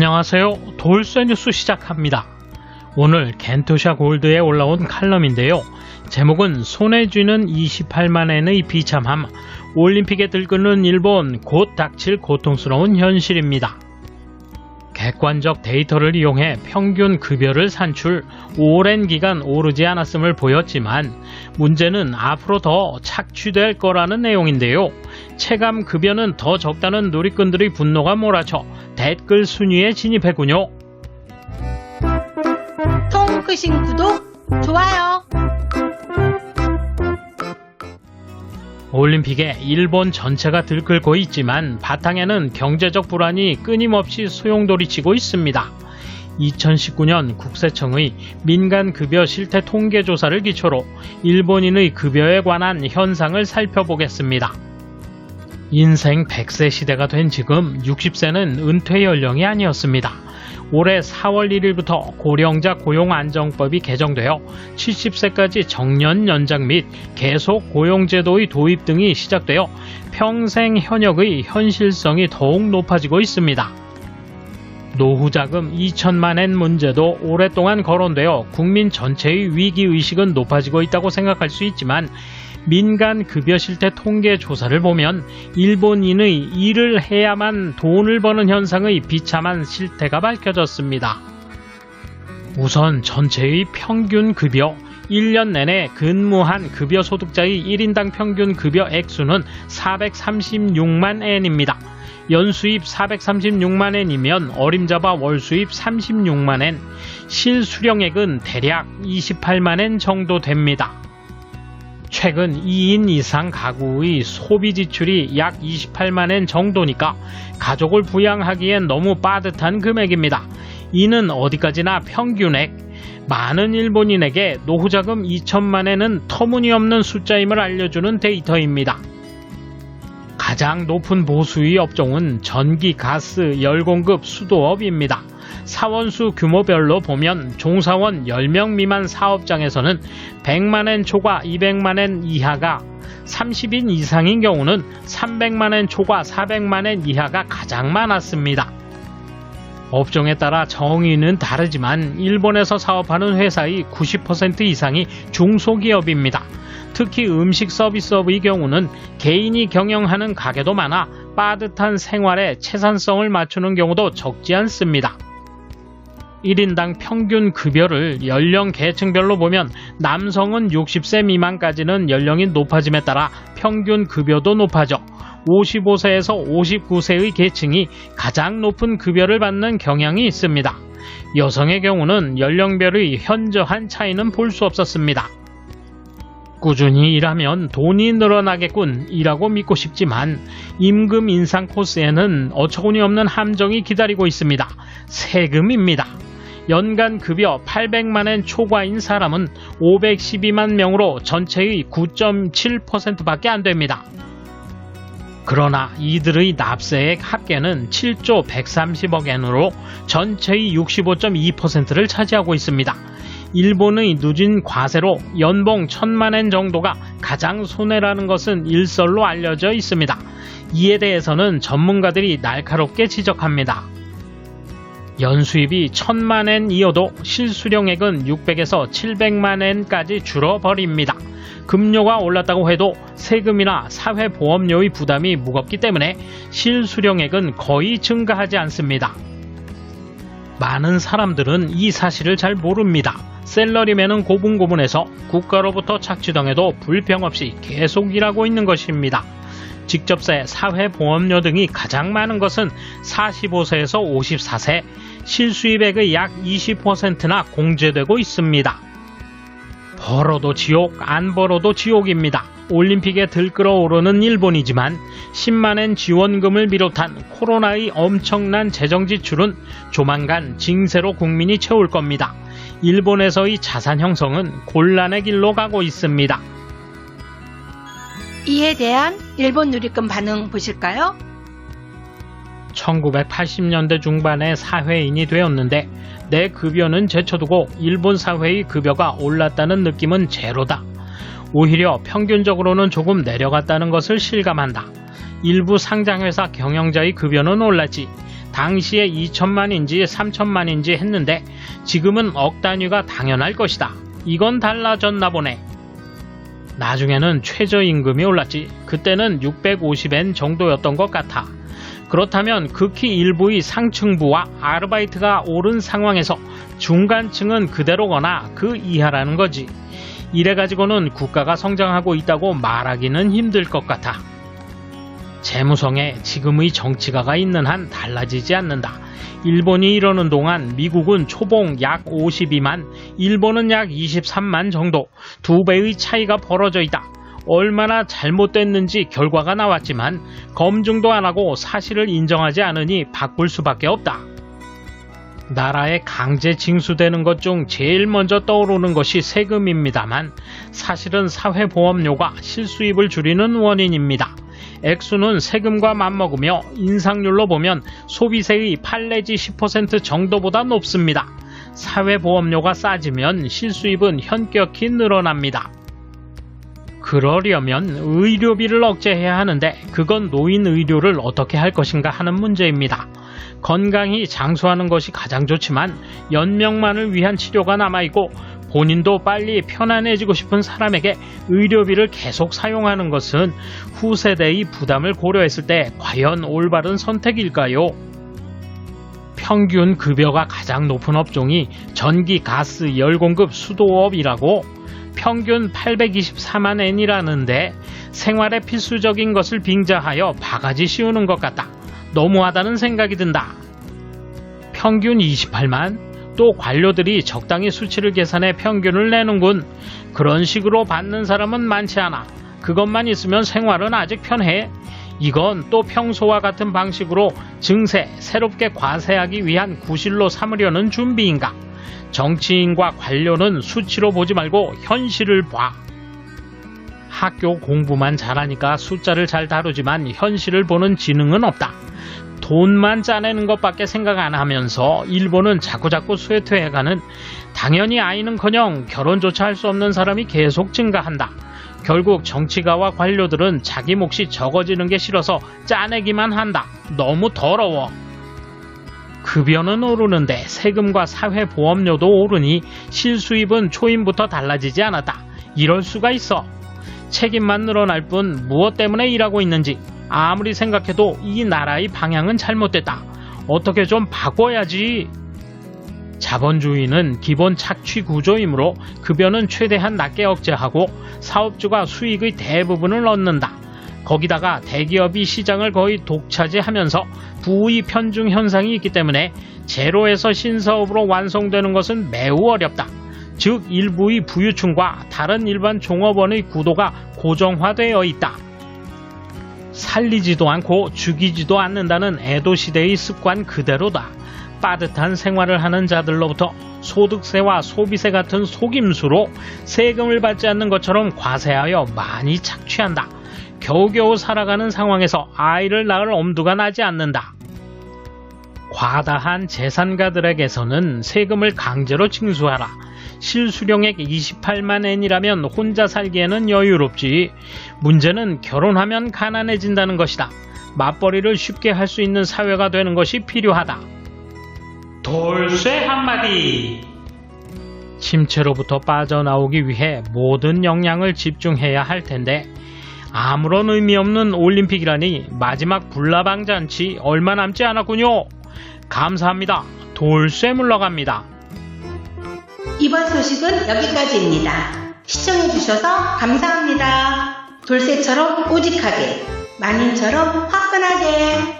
안녕하세요. 돌쇠 뉴스 시작합니다. 오늘 겐토샤 골드에 올라온 칼럼인데요. 제목은 손에 쥐는 28만엔의 비참함, 올림픽에 들끓는 일본 곧 닥칠 고통스러운 현실입니다. 객관적 데이터를 이용해 평균 급여를 산출, 오랜 기간 오르지 않았음을 보였지만 문제는 앞으로 더 착취될 거라는 내용인데요. 체감 급여는 더 적다는 누리꾼들의 분노가 몰아쳐 댓글 순위에 진입했군요. 통크신 구독, 좋아요. 올림픽에 일본 전체가 들끓고 있지만 바탕에는 경제적 불안이 끊임없이 소용돌이치고 있습니다. 2019년 국세청의 민간급여 실태 통계조사를 기초로 일본인의 급여에 관한 현상을 살펴보겠습니다. 인생 100세 시대가 된 지금 60세는 은퇴 연령이 아니었습니다. 올해 4월 1일부터 고령자 고용안정법이 개정되어 70세까지 정년 연장 및 계속 고용제도의 도입 등이 시작되어 평생 현역의 현실성이 더욱 높아지고 있습니다. 노후자금 2천만엔 문제도 오랫동안 거론되어 국민 전체의 위기의식은 높아지고 있다고 생각할 수 있지만 민간 급여 실태 통계 조사를 보면 일본인의 일을 해야만 돈을 버는 현상의 비참한 실태가 밝혀졌습니다. 우선 전체의 평균 급여, 1년 내내 근무한 급여 소득자의 1인당 평균 급여 액수는 436만 엔입니다. 연수입 436만 엔이면 어림잡아 월수입 36만 엔, 실수령액은 대략 28만 엔 정도 됩니다. 최근 2인 이상 가구의 소비 지출이 약 28만 엔 정도니까 가족을 부양하기엔 너무 빠듯한 금액입니다. 이는 어디까지나 평균액, 많은 일본인에게 노후자금 2천만 엔은 터무니없는 숫자임을 알려주는 데이터입니다. 가장 높은 보수의 업종은 전기, 가스, 열공급, 수도업입니다. 사원수 규모별로 보면 종사원 10명 미만 사업장에서는 100만엔 초과 200만엔 이하가, 30인 이상인 경우는 300만엔 초과 400만엔 이하가 가장 많았습니다. 업종에 따라 정의는 다르지만 일본에서 사업하는 회사의 90% 이상이 중소기업입니다. 특히 음식 서비스업의 경우는 개인이 경영하는 가게도 많아 빠듯한 생활에 채산성을 맞추는 경우도 적지 않습니다. 1인당 평균 급여를 연령 계층별로 보면 남성은 60세 미만까지는 연령이 높아짐에 따라 평균 급여도 높아져 55세에서 59세의 계층이 가장 높은 급여를 받는 경향이 있습니다. 여성의 경우는 연령별의 현저한 차이는 볼 수 없었습니다. 꾸준히 일하면 돈이 늘어나겠군 이라고 믿고 싶지만 임금 인상 코스에는 어처구니 없는 함정이 기다리고 있습니다. 세금입니다. 연간 급여 800만엔 초과인 사람은 512만 명으로 전체의 9.7%밖에 안 됩니다. 그러나 이들의 납세액 합계는 7조 130억 엔으로 전체의 65.2%를 차지하고 있습니다. 일본의 누진 과세로 연봉 1000만 엔 정도가 가장 손해라는 것은 일설로 알려져 있습니다. 이에 대해서는 전문가들이 날카롭게 지적합니다. 연수입이 1000만 엔이어도 실수령액은 600에서 700만 엔까지 줄어버립니다. 급료가 올랐다고 해도 세금이나 사회보험료의 부담이 무겁기 때문에 실수령액은 거의 증가하지 않습니다. 많은 사람들은 이 사실을 잘 모릅니다. 셀러리맨은 고분고분해서 국가로부터 착취당해도 불평 없이 계속 일하고 있는 것입니다. 직접세, 사회보험료 등이 가장 많은 것은 45세에서 54세, 실수입액의 약 20%나 공제되고 있습니다. 벌어도 지옥, 안 벌어도 지옥입니다. 올림픽에 들끓어오르는 일본이지만 10만엔 지원금을 비롯한 코로나의 엄청난 재정 지출은 조만간 징세로 국민이 채울 겁니다. 일본에서의 자산 형성은 곤란의 길로 가고 있습니다. 이에 대한 일본 누리꾼 반응 보실까요? 1980년대 중반에 사회인이 되었는데 내 급여는 제쳐두고 일본 사회의 급여가 올랐다는 느낌은 제로다. 오히려 평균적으로는 조금 내려갔다는 것을 실감한다. 일부 상장회사 경영자의 급여는 올랐지 당시에 2천만인지 3천만인지 했는데 지금은 억 단위가 당연할 것이다. 이건 달라졌나 보네. 나중에는 최저임금이 올랐지. 그때는 650엔 정도였던 것 같아. 그렇다면 극히 일부의 상층부와 아르바이트가 오른 상황에서 중간층은 그대로거나 그 이하라는 거지. 이래가지고는 국가가 성장하고 있다고 말하기는 힘들 것 같아. 재무성에 지금의 정치가가 있는 한 달라지지 않는다. 일본이 이러는 동안 미국은 초봉 약 52만, 일본은 약 23만 정도, 2배의 차이가 벌어져 있다. 얼마나 잘못됐는지 결과가 나왔지만 검증도 안 하고 사실을 인정하지 않으니 바꿀 수밖에 없다. 나라에 강제 징수되는 것 중 제일 먼저 떠오르는 것이 세금입니다만 사실은 사회보험료가 실수입을 줄이는 원인입니다. 액수는 세금과 맞먹으며 인상률로 보면 소비세의 8 내지 10% 정도보다 높습니다. 사회보험료가 싸지면 실수입은 현격히 늘어납니다. 그러려면 의료비를 억제해야 하는데 그건 노인 의료를 어떻게 할 것인가 하는 문제입니다. 건강히 장수하는 것이 가장 좋지만 연명만을 위한 치료가 남아있고 본인도 빨리 편안해지고 싶은 사람에게 의료비를 계속 사용하는 것은 후세대의 부담을 고려했을 때 과연 올바른 선택일까요? 평균 급여가 가장 높은 업종이 전기, 가스, 열공급, 수도업이라고 평균 824만 엔이라는데 생활에 필수적인 것을 빙자하여 바가지 씌우는 것 같다. 너무하다는 생각이 든다. 평균 28만? 또 관료들이 적당히 수치를 계산해 평균을 내는군. 그런 식으로 받는 사람은 많지 않아. 그것만 있으면 생활은 아직 편해. 이건 또 평소와 같은 방식으로 증세, 새롭게 과세하기 위한 구실로 삼으려는 준비인가? 정치인과 관료는 수치로 보지 말고 현실을 봐. 학교 공부만 잘하니까 숫자를 잘 다루지만 현실을 보는 지능은 없다. 돈만 짜내는 것밖에 생각 안 하면서 일본은 자꾸자꾸 쇠퇴해가는, 당연히 아이는커녕 결혼조차 할 수 없는 사람이 계속 증가한다. 결국 정치가와 관료들은 자기 몫이 적어지는 게 싫어서 짜내기만 한다. 너무 더러워. 급여는 오르는데 세금과 사회보험료도 오르니 실수입은 초임부터 달라지지 않았다. 이럴 수가 있어. 책임만 늘어날 뿐 무엇 때문에 일하고 있는지 아무리 생각해도 이 나라의 방향은 잘못됐다. 어떻게 좀 바꿔야지. 자본주의는 기본 착취 구조이므로 급여는 최대한 낮게 억제하고 사업주가 수익의 대부분을 얻는다. 거기다가 대기업이 시장을 거의 독차지하면서 부의 편중 현상이 있기 때문에 제로에서 신사업으로 완성되는 것은 매우 어렵다. 즉 일부의 부유층과 다른 일반 종업원의 구도가 고정화되어 있다. 살리지도 않고 죽이지도 않는다는 에도 시대의 습관 그대로다. 빠듯한 생활을 하는 자들로부터 소득세와 소비세 같은 속임수로 세금을 받지 않는 것처럼 과세하여 많이 착취한다. 겨우겨우 살아가는 상황에서 아이를 낳을 엄두가 나지 않는다. 과다한 재산가들에게서는 세금을 강제로 징수하라. 실수령액 28만 엔이라면 혼자 살기에는 여유롭지. 문제는 결혼하면 가난해진다는 것이다. 맞벌이를 쉽게 할 수 있는 사회가 되는 것이 필요하다. 돌쇠 한마디. 침체로부터 빠져나오기 위해 모든 역량을 집중해야 할 텐데 아무런 의미 없는 올림픽이라니 마지막 불나방잔치 얼마 남지 않았군요. 감사합니다. 돌쇠 물러갑니다. 이번 소식은 여기까지입니다. 시청해주셔서 감사합니다. 돌쇠처럼 우직하게, 마님처럼 화끈하게.